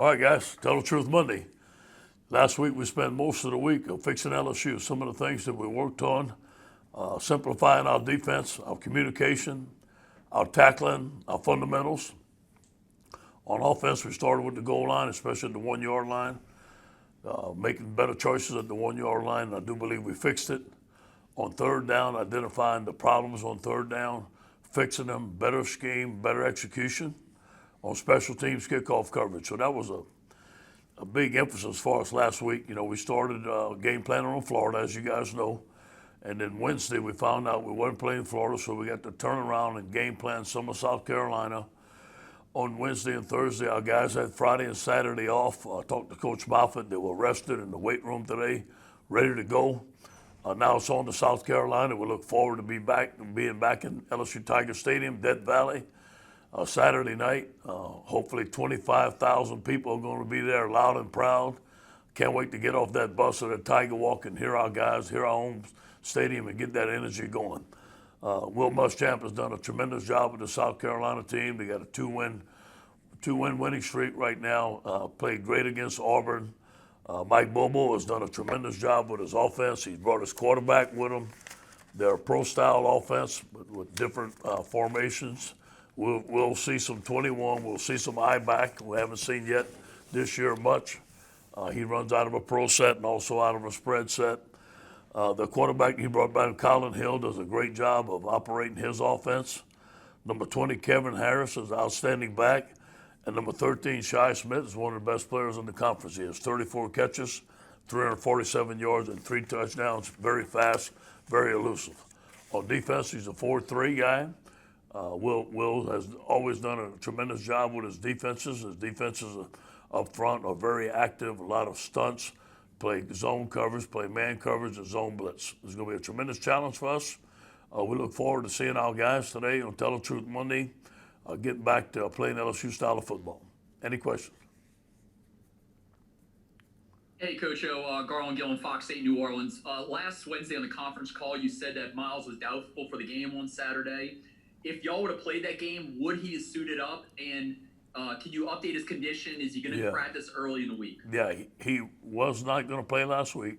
All right, guys, Tell the Truth Monday. Last week we spent most of the week fixing LSU. Some of the things that we worked on, simplifying our defense, our communication, our tackling, our fundamentals. On offense, we started with the goal line, especially at the 1 yard line, making better choices at the 1 yard line. And I do believe we fixed it. On third down, identifying the problems on third down, fixing them, better scheme, better execution. On special teams, kickoff coverage. So that was a big emphasis for us last week. You know, we started game planning on Florida, as you guys know. And then Wednesday, we found out we weren't playing Florida, so we got to turn around and game plan some of South Carolina. On Wednesday and Thursday, our guys had Friday and Saturday off. I talked to Coach Moffitt. They were rested in the weight room today, ready to go. Now it's on to South Carolina. We look forward to being back in LSU Tiger Stadium, Death Valley, Saturday night. Hopefully 25,000 people are going to be there, loud and proud. Can't wait to get off that bus or that Tiger Walk and hear our guys, hear our home stadium, and get that energy going. Will Muschamp has done a tremendous job with the South Carolina team. They got a two-win winning streak right now. Played great against Auburn. Mike Bobo has done a tremendous job with his offense. He's brought his quarterback with him. They're a pro-style offense with different formations. We'll see some 21. We'll see some I-back. We haven't seen yet this year much. He runs out of a pro set and also out of a spread set. The quarterback he brought back, Colin Hill, does a great job of operating his offense. Number 20, Kevin Harris, is an outstanding back. And number 13, Shi Smith, is one of the best players in the conference. He has 34 catches, 347 yards, and 3 touchdowns. Very fast, very elusive. On defense, he's a 4-3 guy. Will has always done a tremendous job with his defenses. His defenses up front are very active, a lot of stunts, play zone coverage, play man coverage, and zone blitz. It's going to be a tremendous challenge for us. We look forward to seeing our guys today on Tell the Truth Monday, getting back to playing LSU style of football. Any questions? Hey, Coach O, Garland Gillen, Fox 8 New Orleans. Last Wednesday on the conference call, you said that Myles was doubtful for the game on Saturday. If y'all would have played that game, would he have suited up? And can you update his condition? Is he going to practice early in the week? Yeah, he was not going to play last week.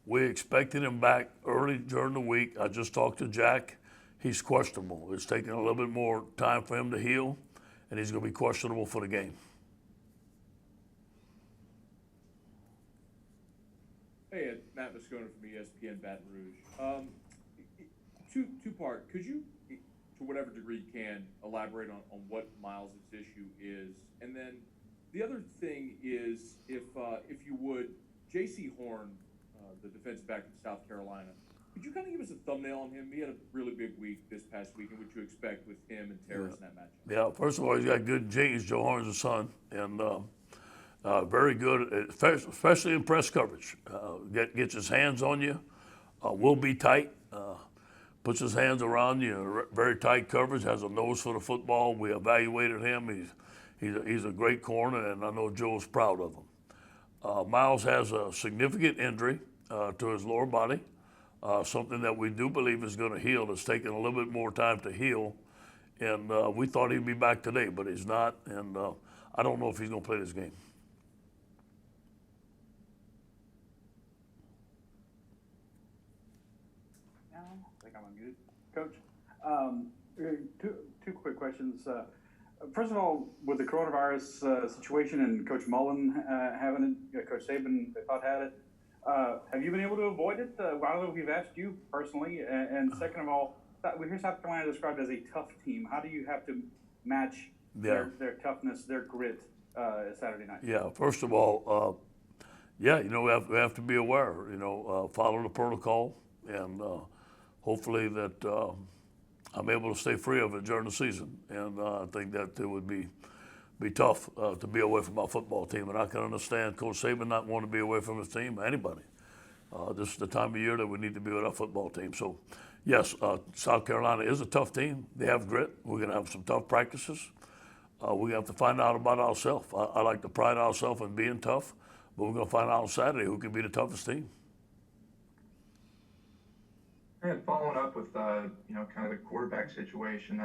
We expected him back early during the week. I just talked to Jack. He's questionable. It's taking a little bit more time for him to heal, and he's going to be questionable for the game. Hey, Matt Moscona from ESPN Baton Rouge. Two-part. Could you, to whatever degree you can, elaborate on what Myles' issue is? And then the other thing is, if you would, J.C. Horn, the defensive back from South Carolina, could you kind of give us a thumbnail on him? He had a really big week this past week, and what you expect with him and Terrace in that matchup? Yeah, first of all, he's got good genes. Joe Horn's his son, and very good, especially in press coverage. Gets his hands on you, will be tight, puts his hands around you, very tight coverage, has a nose for the football. We evaluated him. He's a great corner, and I know Joe's proud of him. Myles has a significant injury to his lower body, something that we do believe is going to heal. It's taking a little bit more time to heal, and we thought he'd be back today, but he's not, and I don't know if he's going to play this game. I think I'm unmuted. Coach, two quick questions. First of all, with the coronavirus situation and Coach Mullen having it, Coach Saban, they thought had it, have you been able to avoid it? I don't know if we've asked you personally. And second of all, we hear South Carolina described as a tough team. How do you have to match their toughness, their grit Saturday night? Yeah, first of all, we have to be aware, follow the protocol, and hopefully that I'm able to stay free of it during the season. And I think that it would be tough to be away from our football team. And I can understand Coach Saban not wanting to be away from his team, anybody. This is the time of year that we need to be with our football team. So, yes, South Carolina is a tough team. They have grit. We're going to have some tough practices. We have to find out about ourselves. I like to pride ourselves in being tough, but we're going to find out on Saturday who can be the toughest team. And following up with kind of the quarterback situation,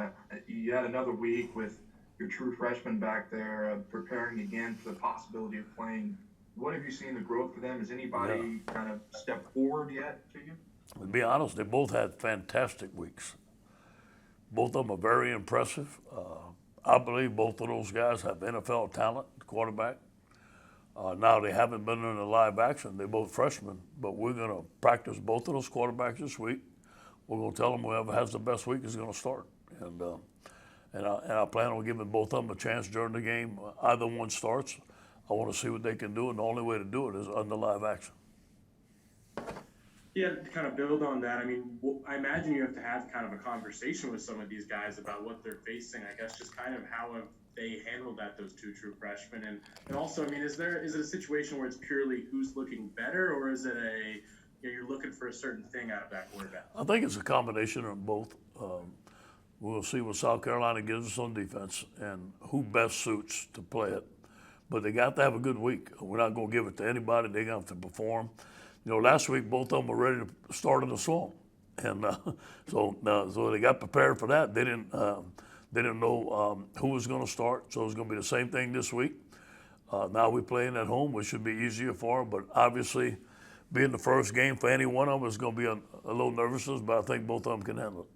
you had another week with your true freshman back there, preparing again for the possibility of playing. What have you seen the growth for them? Has anybody kind of stepped forward yet to you? To be honest, they both had fantastic weeks. Both of them are very impressive. I believe both of those guys have NFL talent, quarterback. Now they haven't been in the live action. They're both freshmen, but we're going to practice both of those quarterbacks this week. We're going to tell them whoever has the best week is going to start. And I plan on giving both of them a chance during the game. Either one starts, I want to see what they can do, and the only way to do it is under live action. Yeah, to kind of build on that, I mean, I imagine you have to have kind of a conversation with some of these guys about what they're facing. I guess just kind of how have they handled that, those two true freshmen, and also, I mean, is it a situation where it's purely who's looking better, or is it you're looking for a certain thing out of that quarterback? I think it's a combination of both. We'll see what South Carolina gives us on defense and who best suits to play it. But they got to have a good week. We're not going to give it to anybody. They're going to have to perform. You know, last week both of them were ready to start in the swamp, and so they got prepared for that. They didn't know who was going to start, so it's going to be the same thing this week. Now we're playing at home, which should be easier for them, but obviously, being the first game for any one of them is going to be a little nervousness, but I think both of them can handle it.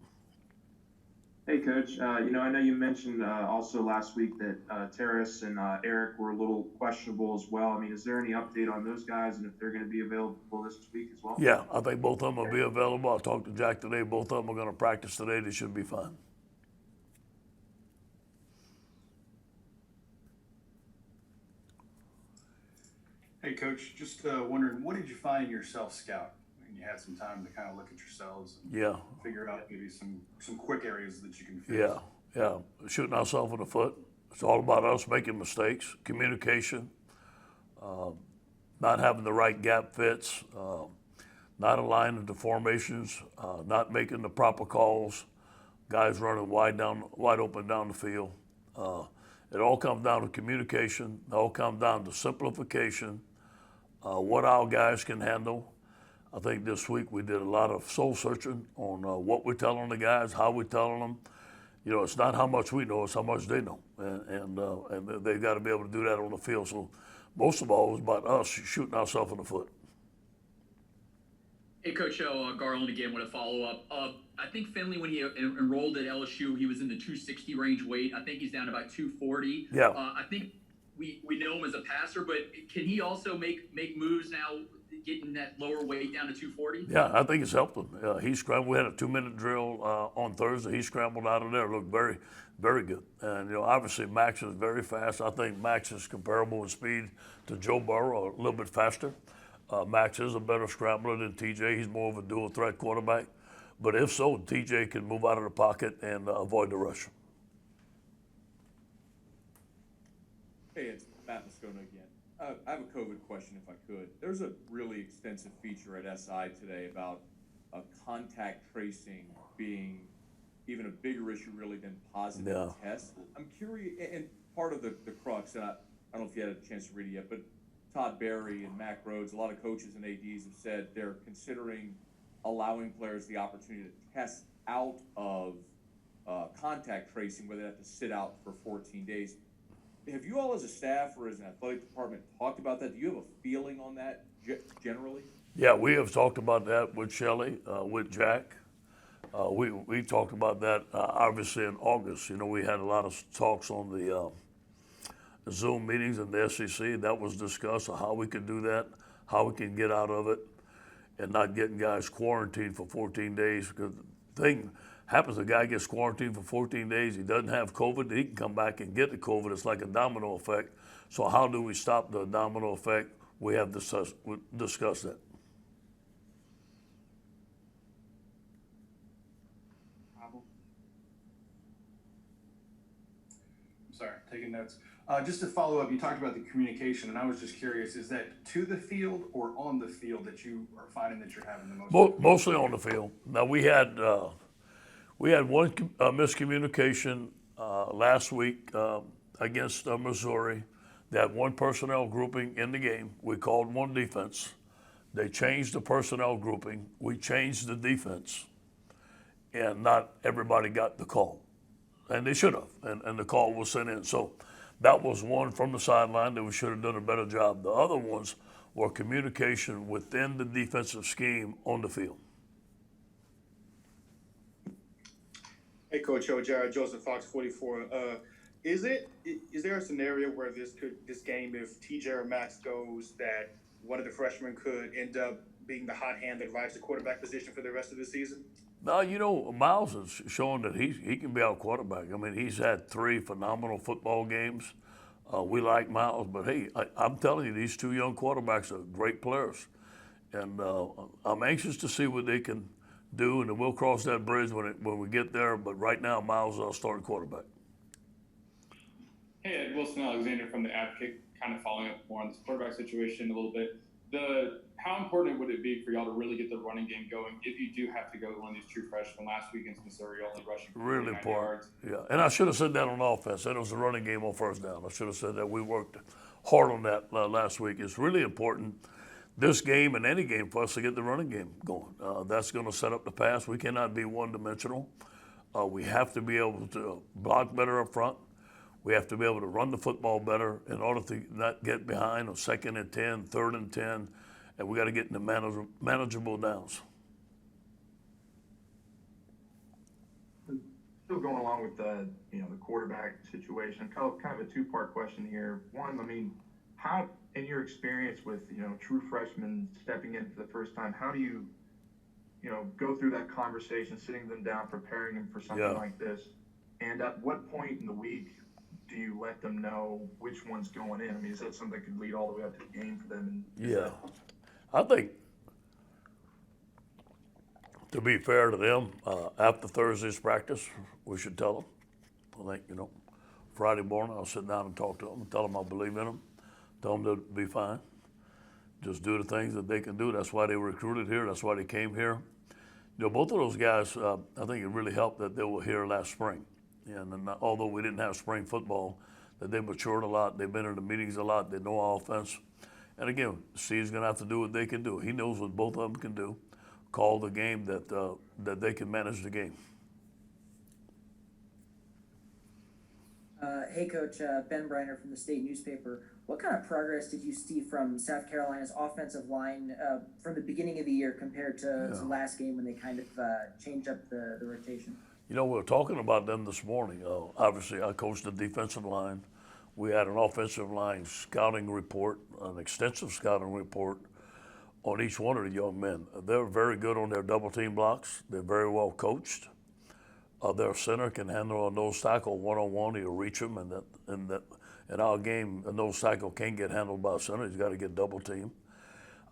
Hey, Coach. I know you mentioned also last week that Terrace and Eric were a little questionable as well. I mean, is there any update on those guys and if they're going to be available this week as well? Yeah, I think both of them will be available. I talked to Jack today. Both of them are going to practice today. They should be fine. Hey, Coach, just wondering, what did you find in your self-scout when you had some time to kind of look at yourselves and figure out maybe some quick areas that you can fix? Yeah. Shooting ourselves in the foot. It's all about us making mistakes, communication, not having the right gap fits, not aligning the formations, not making the proper calls, guys running wide open down the field. It all comes down to communication. It all comes down to simplification, what our guys can handle. I think this week we did a lot of soul searching on what we're telling the guys, how we're telling them. You know, it's not how much we know, it's how much they know. And they've got to be able to do that on the field. So most of all, it's about us shooting ourselves in the foot. Hey, Coach Garland again with a follow-up. I think Finley, when he enrolled at LSU, he was in the 260 range weight. I think he's down to about 240. Yeah. I think we know him as a passer, but can he also make moves now, getting that lower weight down to 240? Yeah, I think it's helped him. He scrambled. We had a 2-minute drill on Thursday. He scrambled out of there. Looked very, very good. And, you know, obviously Max is very fast. I think Max is comparable in speed to Joe Burrow, a little bit faster. Max is a better scrambler than TJ. He's more of a dual threat quarterback. But if so, TJ can move out of the pocket and avoid the rush. Hey, it's Matt Moscona again. I have a COVID question, if I could. There's a really extensive feature at SI today about contact tracing being even a bigger issue, really, than positive tests. I'm curious, and part of the crux, and I don't know if you had a chance to read it yet, but Todd Berry and Mac Rhodes, a lot of coaches and ADs have said they're considering allowing players the opportunity to test out of contact tracing, where they have to sit out for 14 days. Have you all as a staff or as an athletic department talked about that? Do you have a feeling on that generally? Yeah, we have talked about that with Shelley, with Jack. We talked about that obviously in August. You know, we had a lot of talks on the Zoom meetings in the SEC. That was discussed on how we could do that, how we can get out of it, and not getting guys quarantined for 14 days. Because the thing happens, a guy gets quarantined for 14 days, he doesn't have COVID, he can come back and get the COVID. It's like a domino effect. So how do we stop the domino effect? We have discussed that. Sorry, taking notes. Just to follow up, you talked about the communication, and I was just curious, is that to the field or on the field that you are finding that you're having the most? Mostly on the field. Now, we had one miscommunication last week against Missouri. They had one personnel grouping in the game. We called one defense. They changed the personnel grouping. We changed the defense, and not everybody got the call. and they should have, and the call was sent in. So that was one from the sideline that we should have done a better job. The other ones were communication within the defensive scheme on the field. Hey, Coach O, Jared Joseph, Fox 44. Is there a scenario where this game, if TJ or Max goes, that one of the freshmen could end up being the hot hand that rides the quarterback position for the rest of the season? No, you know, Myles has shown that he can be our quarterback. I mean, he's had 3 phenomenal football games. We like Myles, but hey, I'm telling you, these 2 young quarterbacks are great players, and I'm anxious to see what they can do, and we'll cross that bridge when we get there. But right now, Myles is our starting quarterback. Hey, Ed, Wilson Alexander from the Advocate, kind of following up more on this quarterback situation a little bit. How important would it be for y'all to really get the running game going if you do have to go with one of these true freshmen? Last week against Missouri, only rushing for Really 49 important. yards. Yeah, and I should have said that on offense. That was the running game on first down. I should have said that. We worked hard on that last week. It's really important, this game and any game, for us to get the running game going. That's going to set up the pass. We cannot be one-dimensional. We have to be able to block better up front. We have to be able to run the football better in order to not get behind on 2nd and 10, 3rd and 10, and we got to get into manageable downs. Still going along with the the quarterback situation, kind of a 2-part question here. One, I mean, how, in your experience with true freshmen stepping in for the first time, how do you go through that conversation, sitting them down, preparing them for something like this, and at what point in the week do you let them know which one's going in? I mean, is that something that could lead all the way up to the game for them? Yeah, I think, to be fair to them, after Thursday's practice, we should tell them. I think, Friday morning I'll sit down and talk to them and tell them I believe in them, tell them they'll be fine. Just do the things that they can do. That's why they were recruited here. That's why they came here. Both of those guys, I think it really helped that they were here last spring. And although we didn't have spring football, that they matured a lot. They've been in the meetings a lot. They know our offense. And again, Steve's going to have to do what they can do. He knows what both of them can do. Call the game that they can manage the game. Hey, Coach, Ben Briner from the State Newspaper. What kind of progress did you see from South Carolina's offensive line from the beginning of the year compared to the last game when they kind of changed up the rotation? We were talking about them this morning. Obviously, I coached the defensive line. We had an offensive line scouting report, an extensive scouting report on each one of the young men. They're very good on their double team blocks. They're very well coached. Their center can handle a nose tackle one-on-one. He'll reach him, and in our game, a nose tackle can't get handled by a center. He's got to get double team.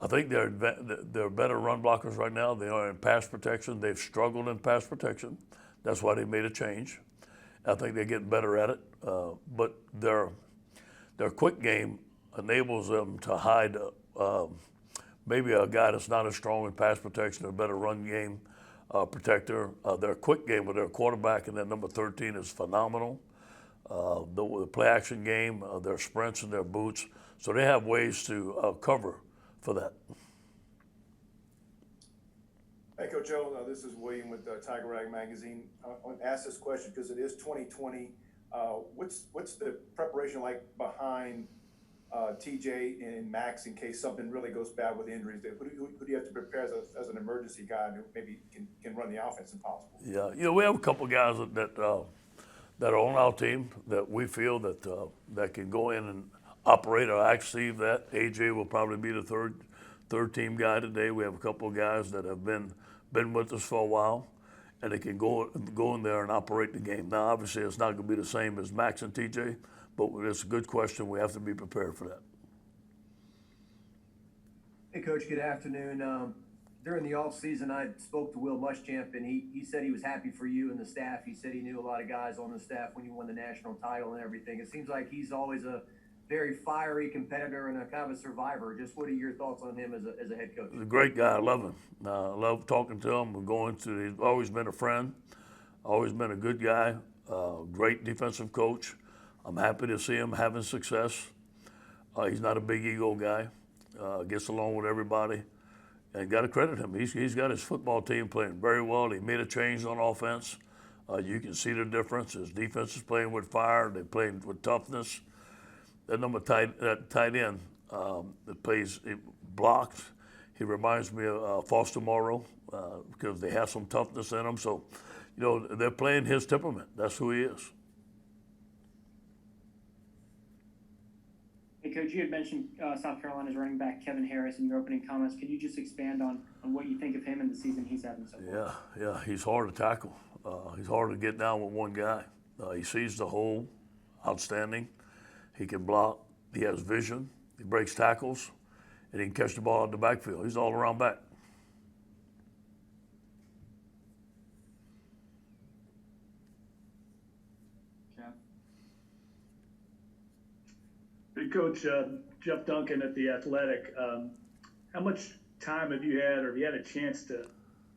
I think they're better run blockers right now. They are in pass protection. They've struggled in pass protection. That's why they made a change. I think they're getting better at it. But their quick game enables them to hide maybe a guy that's not as strong in pass protection, a better run game protector. Their quick game with their quarterback and their number 13 is phenomenal. The play action game, their sprints and their boots. So they have ways to cover for that. Hey, Coach O, this is William with Tiger Rag Magazine. I want to ask this question because it is 2020. What's the preparation like behind TJ and Max in case something really goes bad with injuries? Who do you have to prepare as an emergency guy who maybe can run the offense if possible? Yeah, we have a couple guys that are on our team that we feel that can go in and operate or actually that. AJ will probably be the third team guy today. We have a couple of guys that have been with us for a while, and they can go in there and operate the game. Now, obviously, it's not going to be the same as Max and TJ, but it's a good question. We have to be prepared for that. Hey, Coach, good afternoon. During the off season, I spoke to Will Muschamp, and he said he was happy for you and the staff. He said he knew a lot of guys on the staff when you won the national title and everything. It seems like he's always a very fiery competitor and a kind of a survivor. Just what are your thoughts on him as a head coach? He's a great guy. I love him. I love talking to him. He's always been a friend, always been a good guy, great defensive coach. I'm happy to see him having success. He's not a big ego guy. Gets along with everybody. And got to credit him. He's got his football team playing very well. He made a change on offense. You can see the difference. His defense is playing with fire. They're playing with toughness. That tight end that plays blocks. He reminds me of Foster Morrow because they have some toughness in him. So, they're playing his temperament. That's who he is. Hey, Coach, you had mentioned South Carolina's running back Kevin Harris in your opening comments. Could you just expand on what you think of him and the season he's having so far? Yeah, he's hard to tackle. He's hard to get down with one guy. He sees the hole, outstanding. He can block. He has vision. He breaks tackles, and he can catch the ball out the backfield. He's all around back. Hey, Coach, Jeff Duncan at The Athletic. How much time have you had, or have you had a chance to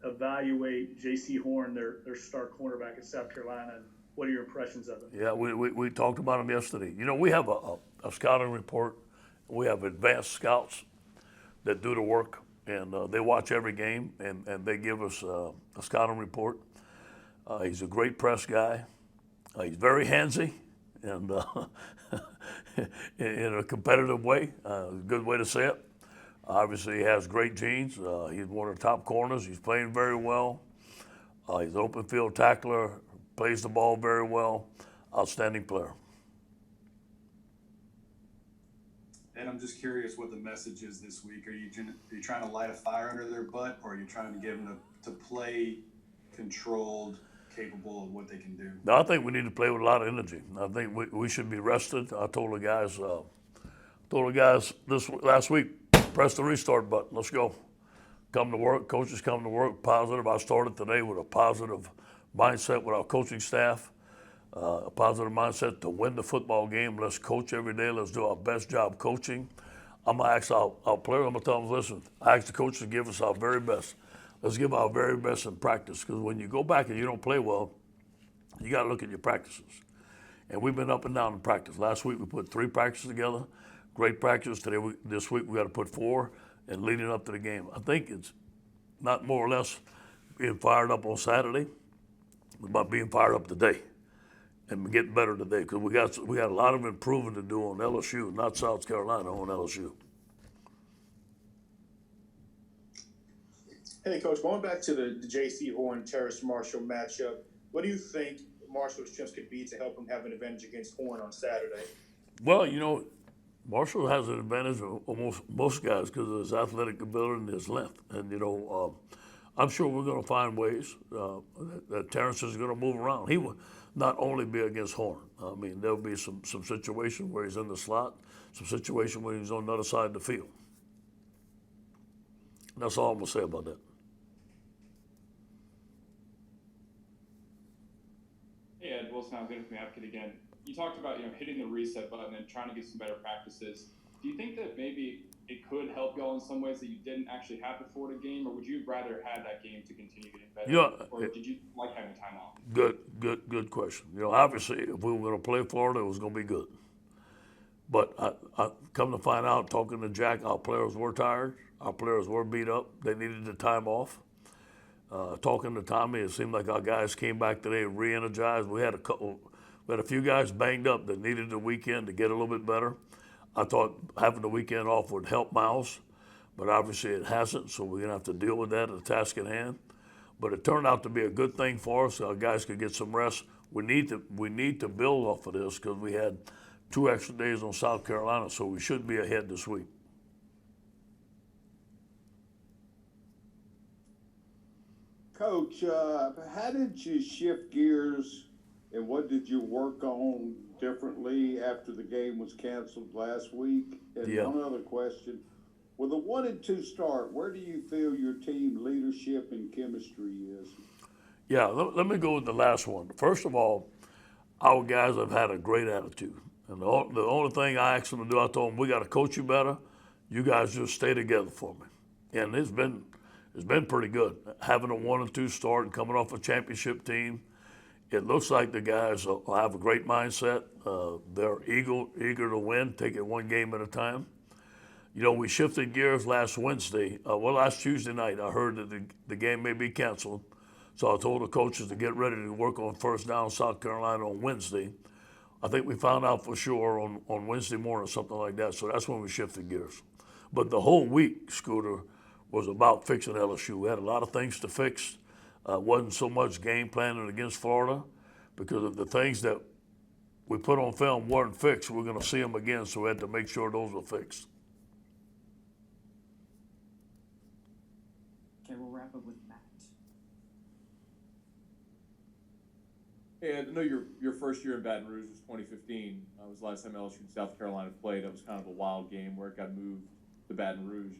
evaluate J.C. Horn, their star cornerback at South Carolina, and what are your impressions of him? Yeah, we talked about him yesterday. We have a scouting report. We have advanced scouts that do the work, and they watch every game, and they give us a scouting report. He's a great press guy. He's very handsy, and in a competitive way, a good way to say it. Obviously, he has great genes. He's one of the top corners. He's playing very well. He's an open field tackler, plays the ball very well. Outstanding player. And I'm just curious what the message is this week. Are you trying to light a fire under their butt, or are you trying to get them to play controlled, capable of what they can do? No, I think we need to play with a lot of energy. I think we should be rested. I told the guys last week, press the restart button. Let's go. Come to work. Coaches come to work positive. I started today with a positive mindset with our coaching staff, a positive mindset to win the football game. Let's coach every day. Let's do our best job coaching. I'm going to ask our players, I'm going to tell them, listen, I ask the coaches to give us our very best. Let's give our very best in practice, because when you go back and you don't play well, you got to look at your practices. And we've been up and down in practice. Last week we put 3 practices together, great practice. This week we got to put 4, and leading up to the game. I think it's not more or less being fired up on Saturday, but about being fired up today and getting better today, because we got a lot of improving to do on LSU, not South Carolina, on LSU. Hey, Coach, going back to the J.C. Horn Terrace Marshall matchup, what do you think Marshall's strengths could be to help him have an advantage against Horn on Saturday? Well, Marshall has an advantage of almost most guys because of his athletic ability and his length. And, I'm sure we're going to find ways that Terrence is going to move around. He will not only be against Horn. I mean, there'll be some situation where he's in the slot, some situation where he's on the other side of the field. That's all I'm going to say about that. Hey, Ed Wilson, I'm from the Advocate again. You talked about hitting the reset button and trying to get some better practices. Do you think that maybe it could help y'all in some ways that you didn't actually have the Florida game, or would you rather have that game to continue getting better? Or did you like having time off? Good question. Obviously, if we were going to play Florida, it was going to be good. But I come to find out, talking to Jack, our players were tired. Our players were beat up. They needed the time off. Talking to Tommy, it seemed like our guys came back today re-energized. We had a few guys banged up that needed the weekend to get a little bit better. I thought having the weekend off would help Myles, but obviously it hasn't, so we're going to have to deal with that, the task at hand. But it turned out to be a good thing for us. Our guys could get some rest. We need to build off of this because we had 2 extra days on South Carolina, so we should be ahead this week. Coach, how did you shift gears, and what did you work on differently after the game was canceled last week? And one other question, with a 1-2 start, where do you feel your team leadership and chemistry is? Yeah, let me go with the last one. First of all, our guys have had a great attitude. And the only thing I asked them to do, I told them, we got to coach you better. You guys just stay together for me. And it's been pretty good. Having a 1-2 start and coming off a championship team, it looks like the guys will have a great mindset. They're eager to win, take it one game at a time. We shifted gears last Tuesday night. I heard that the game may be canceled. So I told the coaches to get ready to work on first down South Carolina on Wednesday. I think we found out for sure on Wednesday morning, something like that. So that's when we shifted gears. But the whole week, Scooter, was about fixing LSU. We had a lot of things to fix. Wasn't so much game planning against Florida, because if the things that we put on film weren't fixed, we're going to see them again. So we had to make sure those were fixed. Okay, we'll wrap up with Matt. Hey, I know your first year in Baton Rouge was 2015. Was the last time LSU and South Carolina played. That was kind of a wild game where it got moved to Baton Rouge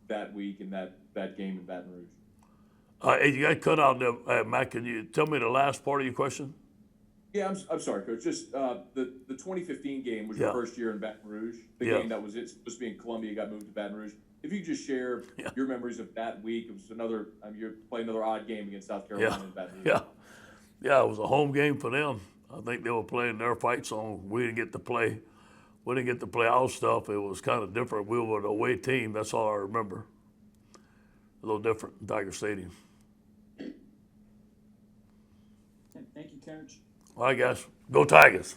that week and that game in Baton Rouge. Hey, you got cut out there, Matt. Can you tell me the last part of your question? Yeah, I'm sorry, Coach. Just the 2015 game was your first year in Baton Rouge. The game that was supposed to be in Columbia got moved to Baton Rouge. If you could just share your memories of that week. It was another, you played another odd game against South Carolina in Baton Rouge. Yeah, it was a home game for them. I think they were playing their fight song. We didn't get to play our stuff. It was kind of different. We were the away team. That's all I remember. A little different in Tiger Stadium. Thank you, Coach. All right, guys. Go Tigers.